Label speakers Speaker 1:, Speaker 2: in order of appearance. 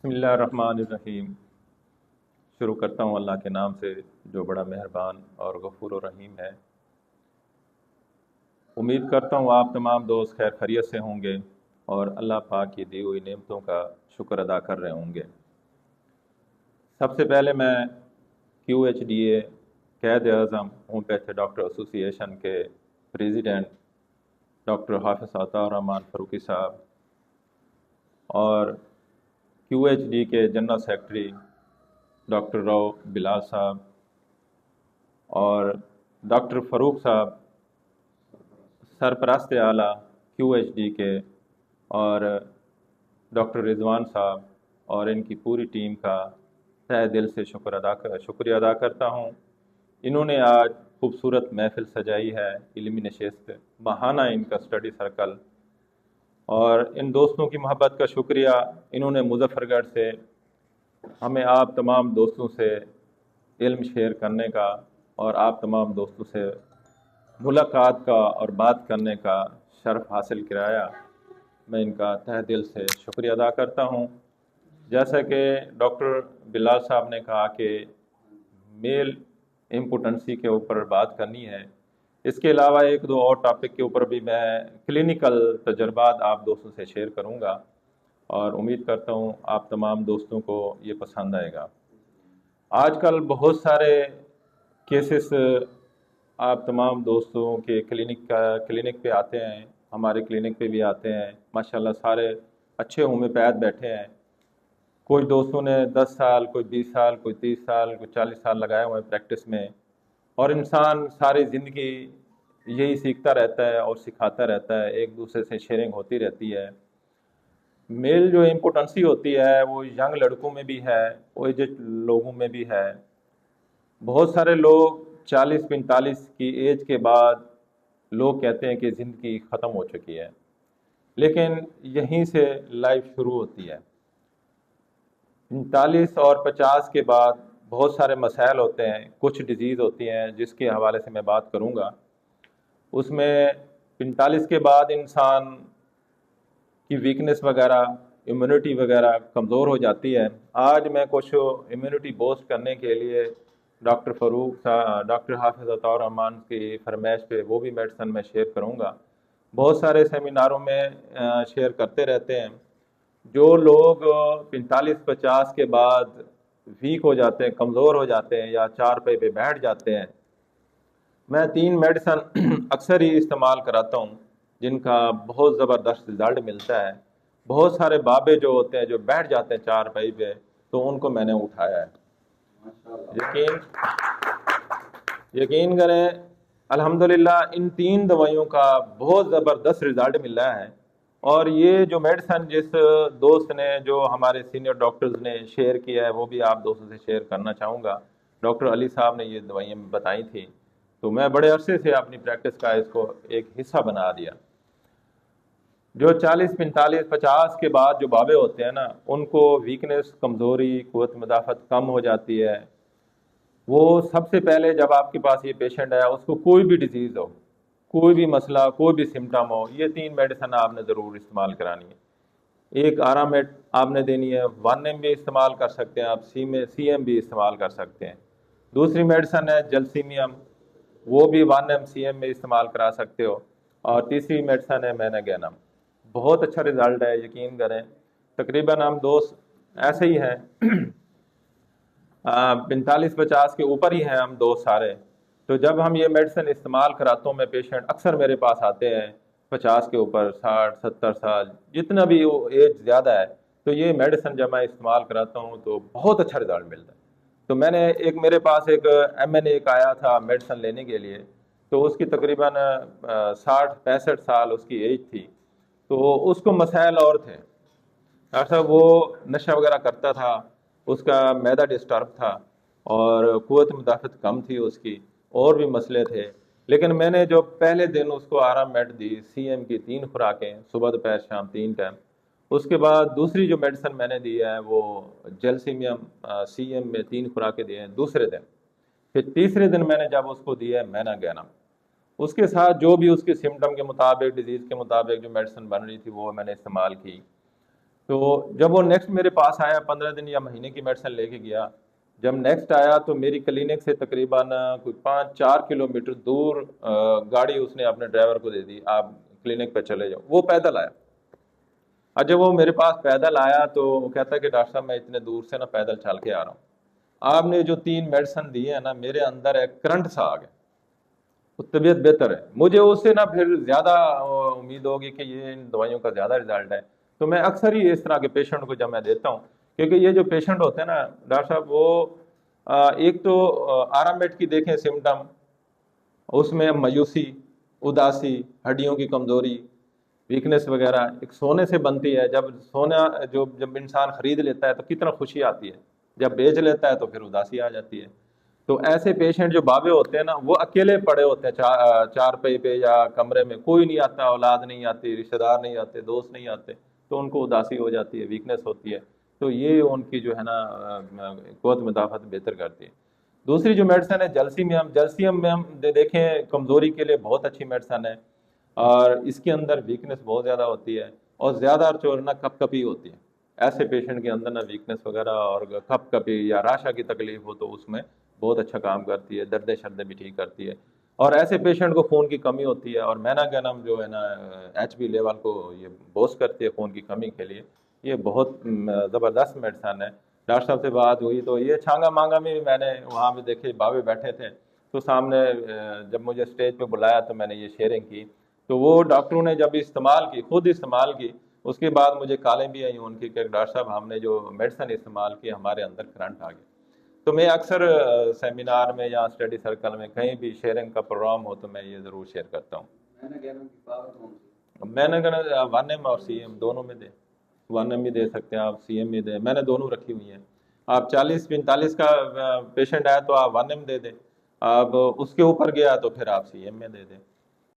Speaker 1: بسم اللہ الرحمن الرحیم۔ شروع کرتا ہوں اللہ کے نام سے جو بڑا مہربان اور غفور و رحیم ہے۔ امید کرتا ہوں آپ تمام دوست خیر خیریت سے ہوں گے اور اللہ پاک کی دی ہوئی نعمتوں کا شکر ادا کر رہے ہوں گے۔ سب سے پہلے میں QHDA Quaid Azam homeopathy doctor ایسوسی ایشن کے پریزیڈنٹ ڈاکٹر حافظ عطا الرحمن فاروقی صاحب اور QHD کے جنرل سیکرٹری ڈاکٹر رو بلال صاحب اور ڈاکٹر فاروق صاحب سرپرست اعلیٰ QHD کے اور ڈاکٹر رضوان صاحب اور ان کی پوری ٹیم کا تہہ دل سے شکریہ ادا کرتا ہوں۔ انہوں نے آج خوبصورت محفل سجائی ہے، علمی نشست، ماہانہ ان کا اسٹڈی سرکل، اور ان دوستوں کی محبت کا شکریہ۔ انہوں نے مظفر گڑھ سے ہمیں آپ تمام دوستوں سے علم شیئر کرنے کا اور آپ تمام دوستوں سے ملاقات کا اور بات کرنے کا شرف حاصل کرایا۔ میں ان کا تہہ دل سے شکریہ ادا کرتا ہوں۔ جیسا کہ ڈاکٹر بلال صاحب نے کہا کہ میل امپوٹنسی کے اوپر بات کرنی ہے، اس کے علاوہ ایک دو اور ٹاپک کے اوپر بھی میں کلینیکل تجربات آپ دوستوں سے شیئر کروں گا اور امید کرتا ہوں آپ تمام دوستوں کو یہ پسند آئے گا۔ آج کل بہت سارے کیسز آپ تمام دوستوں کے کلینک پہ آتے ہیں، ہمارے کلینک پہ بھی آتے ہیں۔ ماشاءاللہ سارے اچھے ہومیوپیتھ بیٹھے ہیں۔ کوئی دوستوں نے 10 سال، کوئی 20 سال، کوئی 30 سال، کوئی 40 سال لگائے ہوئے ہیں پریکٹس میں، اور انسان ساری زندگی یہی سیکھتا رہتا ہے اور سکھاتا رہتا ہے، ایک دوسرے سے شیئرنگ ہوتی رہتی ہے۔ میل جو امپوٹنسی ہوتی ہے وہ ینگ لڑکوں میں بھی ہے، ایجڈ لوگوں میں بھی ہے۔ بہت سارے لوگ 40-45 کی ایج کے بعد لوگ کہتے ہیں کہ زندگی ختم ہو چکی ہے، لیکن یہیں سے لائف شروع ہوتی ہے۔ 39 اور 50 کے بعد بہت سارے مسائل ہوتے ہیں، کچھ ڈیزیز ہوتی ہیں جس کے حوالے سے میں بات کروں گا۔ اس میں 45 کے بعد انسان کی ویکنس وغیرہ، امیونٹی وغیرہ کمزور ہو جاتی ہے۔ آج میں کچھ امیونٹی بوسٹ کرنے کے لیے ڈاکٹر فاروق صاحب، ڈاکٹر حافظ عطا الرحمن کی فرمائش پہ وہ بھی میڈیسن میں شیئر کروں گا۔ بہت سارے سیمیناروں میں شیئر کرتے رہتے ہیں۔ جو لوگ 45-50 کے بعد ویک ہو جاتے ہیں، کمزور ہو جاتے ہیں یا چارپائی پہ بیٹھ جاتے ہیں، میں 3 میڈیسن اکثر ہی استعمال کراتا ہوں جن کا بہت زبردست رزلٹ ملتا ہے۔ بہت سارے بابے جو ہوتے ہیں جو بیٹھ جاتے ہیں چارپائی پہ، تو ان کو میں نے اٹھایا ہے۔ یقین کریں الحمدللہ ان 3 دوائیوں کا بہت زبردست رزلٹ ملا ہے۔ اور یہ جو میڈیسن جس دوست نے، جو ہمارے سینئر ڈاکٹرز نے شیئر کیا ہے، وہ بھی آپ دوستوں سے شیئر کرنا چاہوں گا۔ ڈاکٹر علی صاحب نے یہ دوائیاں بتائی تھیں، تو میں بڑے عرصے سے اپنی پریکٹس کا اس کو ایک حصہ بنا دیا۔ جو 40-45-50 کے بعد جو بابے ہوتے ہیں نا، ان کو ویکنس، کمزوری، قوت مدافعت کم ہو جاتی ہے۔ وہ سب سے پہلے جب آپ کے پاس یہ پیشنٹ ہے، اس کو کوئی بھی ڈیزیز ہو، کوئی بھی مسئلہ، کوئی بھی سمٹم ہو، یہ 3 میڈیسن آپ نے ضرور استعمال کرانی ہے۔ ایک آرامٹ آپ نے دینی ہے، 1M بھی استعمال کر سکتے ہیں آپ، CM بھی استعمال کر سکتے ہیں۔ دوسری میڈیسن ہے جلسیمیم، وہ بھی 1M CM میں استعمال کرا سکتے ہو۔ اور تیسری میڈیسن ہے میناگینم۔ بہت اچھا رزلٹ ہے، یقین کریں۔ تقریباً ہم دوست ایسے ہی ہیں 45-50 کے اوپر ہی ہیں ہم دوست سارے۔ تو جب ہم یہ میڈیسن استعمال کراتا ہوں، میں پیشنٹ اکثر میرے پاس آتے ہیں 50 کے اوپر، 60-70 سال، جتنا بھی ایج زیادہ ہے، تو یہ میڈیسن جب میں استعمال کراتا ہوں تو بہت اچھا رزلٹ ملتا ہے۔ تو میں نے میرے پاس ایک MN ایک آیا تھا میڈیسن لینے کے لیے، تو اس کی تقریباً 60-65 سال اس کی ایج تھی۔ تو اس کو مسائل اور تھے، ڈاکٹر صاحب وہ نشہ وغیرہ کرتا تھا، اس کا معدہ ڈسٹرب تھا اور قوت مدافعت کم تھی اس کی، اور بھی مسئلے تھے۔ لیکن میں نے جو پہلے دن اس کو آرام میڈ دی، CM کی 3 خوراکیں، صبح دوپہر شام 3 ٹائم۔ اس کے بعد دوسری جو میڈیسن میں نے دی ہے وہ جلسیمیم، CM میں 3 خوراکیں دی ہیں دوسرے دن۔ پھر تیسرے دن میں نے جب اس کو دی ہے میناگینم، اس کے ساتھ جو بھی اس کے سمٹم کے مطابق، ڈیزیز کے مطابق جو میڈیسن بن رہی تھی وہ میں نے استعمال کی۔ تو جب وہ نیکسٹ میرے پاس آیا 15 دن یا مہینے کی میڈیسن لے کے گیا، جب نیکسٹ آیا تو میری کلینک سے تقریباً کوئی 5-4 کلومیٹر دور گاڑی اس نے اپنے ڈرائیور کو دے دی، آپ کلینک پہ چلے جاؤ، وہ پیدل آیا۔ اور جب وہ میرے پاس پیدل آیا تو وہ کہتا ہے کہ ڈاکٹر صاحب میں اتنے دور سے نا پیدل چل کے آ رہا ہوں، آپ نے جو 3 میڈیسن دی ہے نا میرے اندر ایک کرنٹ سا آ گیا، وہ طبیعت بہتر ہے، مجھے اس سے نا پھر زیادہ امید ہوگی کہ یہ ان دوائیوں کا زیادہ رزلٹ ہے۔ تو میں اکثر ہی اس طرح کے پیشنٹ کو جب میں دیتا ہوں، کیونکہ یہ جو پیشنٹ ہوتے ہیں نا ڈاکٹر صاحب، وہ ایک تو آرامٹ کی دیکھیں سمٹم، اس میں مایوسی، اداسی، ہڈیوں کی کمزوری، ویکنس وغیرہ ایک سونے سے بنتی ہے۔ جب سونا جب انسان خرید لیتا ہے تو کتنا خوشی آتی ہے، جب بیچ لیتا ہے تو پھر اداسی آ جاتی ہے۔ تو ایسے پیشنٹ جو بابے ہوتے ہیں نا وہ اکیلے پڑے ہوتے ہیں چار پئی پہ یا کمرے میں، کوئی نہیں آتا، اولاد نہیں آتی، رشتہ دار نہیں آتے، دوست نہیں آتے، تو ان کو اداسی ہو جاتی ہے، ویکنس ہوتی ہے، تو یہ ان کی جو ہے نا قوت مدافعت بہتر کرتی ہے۔ دوسری جو میڈیسن ہے جلسیم میں ہم دیکھیں کمزوری کے لیے بہت اچھی میڈیسن ہے، اور اس کے اندر ویکنس بہت زیادہ ہوتی ہے، اور زیادہ چورنا کپ کپی ہوتی ہے۔ ایسے پیشنٹ کے اندر نا ویکنس وغیرہ اور کپ کپی یا راشا کی تکلیف ہو تو اس میں بہت اچھا کام کرتی ہے، درد شرد بھی ٹھیک کرتی ہے۔ اور ایسے پیشنٹ کو خون کی کمی ہوتی ہے، اور میناگنم جو ہے نا ایچ بی لیول کو یہ بوسٹ کرتی ہے خون کی کمی کے لیے، یہ بہت زبردست میڈیسن ہے۔ ڈاکٹر صاحب سے بات ہوئی تو یہ چھانگا مانگا میں نے وہاں پہ دیکھے بابے بیٹھے تھے، تو سامنے جب مجھے اسٹیج پہ بلایا تو میں نے یہ شیئرنگ کی، تو وہ ڈاکٹروں نے جب استعمال کی، خود استعمال کی، اس کے بعد مجھے کالیں بھی آئیں ان کی کہ ڈاکٹر صاحب ہم نے جو میڈیسن استعمال کی ہمارے اندر کرنٹ آ گیا۔ تو میں اکثر سیمینار میں یا اسٹڈی سرکل میں کہیں بھی شیئرنگ کا پروگرام ہو تو میں یہ ضرور شیئر کرتا ہوں۔ میں نے کہا 1M اور CM دونوں میں دے، 1M بھی دے سکتے ہیں آپ، CM بھی دے، میں نے دونوں رکھی ہوئی ہیں۔ آپ 40-45 کا پیشنٹ آیا تو آپ 1M دے دیں، آپ اس کے اوپر گیا تو پھر آپ CM میں دے دیں۔